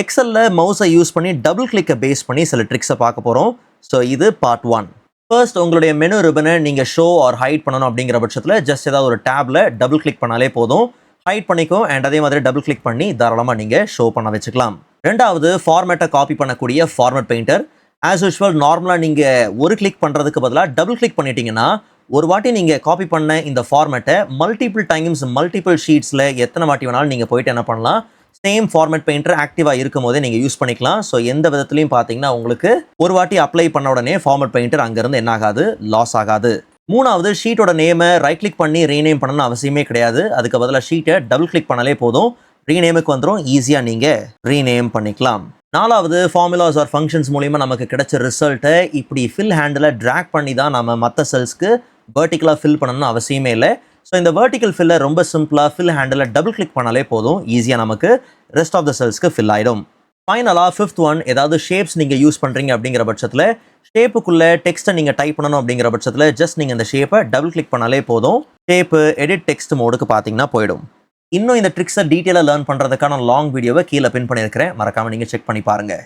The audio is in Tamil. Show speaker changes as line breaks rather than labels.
எக்ஸல்ல மவுஸை யூஸ் பண்ணி டபுள் கிளிக்கை பேஸ் பண்ணி சில ட்ரிக்ஸை பார்க்க போகிறோம். ஸோ இது பார்ட் 1. ஃபர்ஸ்ட் உங்களுடைய மெனு ரிபனை நீங்கள் ஷோ ஆர் ஹைட் பண்ணணும் அப்படிங்கிற பட்சத்தில் ஜஸ்ட் ஏதாவது ஒரு டேப்ல டபுள் கிளிக் பண்ணாலே போதும். ஹைட் பண்ணிக்கும் அண்ட் அதே மாதிரி டபுள் கிளிக் பண்ணி தாராளமாக நீங்கள் ஷோ பண்ண வச்சுக்கலாம். ரெண்டாவது ஃபார்மேட்டை காப்பி பண்ணக்கூடிய ஃபார்மேட் பெயிண்டர். ஆஸ் யூஷுவல் நார்மலாக நீங்கள் ஒரு கிளிக் பண்ணுறதுக்கு பதிலாக டபுள் கிளிக் பண்ணிட்டீங்கன்னா ஒரு வாட்டி நீங்கள் காப்பி பண்ண இந்த ஃபார்மேட்டை மல்டிபிள் டைம்ஸ் மல்டிபிள் ஷீட்ஸில் எத்தனை வாட்டி வேணாலும் நீங்கள் போயிட்டு என்ன பண்ணலாம், சேம் ஃபார்மேட் பெயிண்டர் ஆக்டிவாக இருக்கும் போதே நீங்கள் யூஸ் பண்ணிக்கலாம். ஸோ எந்த விதத்துலையும் பார்த்தீங்கன்னா உங்களுக்கு ஒரு வாட்டி அப்ளை பண்ண உடனே ஃபார்மேட் பெயிண்டர் அங்கேருந்து என்ன ஆகாது, லாஸ் ஆகாது. மூணாவது ஷீட்டோட நேமை ரைட் கிளிக் பண்ணி ரீநேம் பண்ணணும்னு அவசியமே கிடையாது. அதுக்கு பதிலாக ஷீட்டை டபுள் கிளிக் பண்ணாலே போதும், ரீநேமுக்கு வந்துடும், ஈஸியாக நீங்கள் ரீநேம் பண்ணிக்கலாம். நாலாவது ஃபார்முலாஸ் ஆர் ஃபங்க்ஷன்ஸ் மூலிமா நமக்கு கிடைச்ச ரிசல்ட்டை இப்படி ஃபில் ஹேண்டில் ட்ராக் பண்ணி தான் நம்ம மற்ற செல்ஸ்க்கு வெர்டிக்கலாக ஃபில் பண்ணணும்னு அவசியமே இல்லை. ஸோ இந்த வெர்டிக்கல் ஃபில்லை ரொம்ப சிம்பிளாக ஃபில் ஹேண்டில் டபுள் கிளிக் பண்ணாலே போதும், ஈஸியாக நமக்கு ரெஸ்ட் ஆஃப் த செல்ஸ்க்கு ஃபில் ஆகிடும். ஃபைனலாக 5th ஒன், ஏதாவது ஷேப்ஸ் நீங்கள் யூஸ் பண்ணுறீங்க அப்படிங்கிற பட்சத்தில் ஷேப்புக்குள்ளே டெக்ஸ்ட்டை நீங்கள் டைப் பண்ணணும் அப்படிங்கிற பட்சத்தில் ஜஸ்ட் நீங்கள் இந்த ஷேப்பை டபுள் கிளிக் பண்ணாலே போதும், ஷேப்பு எடிட் டெக்ஸ்ட் மோடுக்கு பார்த்தீங்கன்னா போயிடும். இன்னும் இந்த ட்ரிக்ஸை டீட்டெயிலாக லேர்ன் பண்ணுறதுக்கான லாங் வீடியோவை கீழே பின் பண்ணியிருக்கிறேன், மறக்காமல் நீங்கள் செக் பண்ணி பாருங்கள்.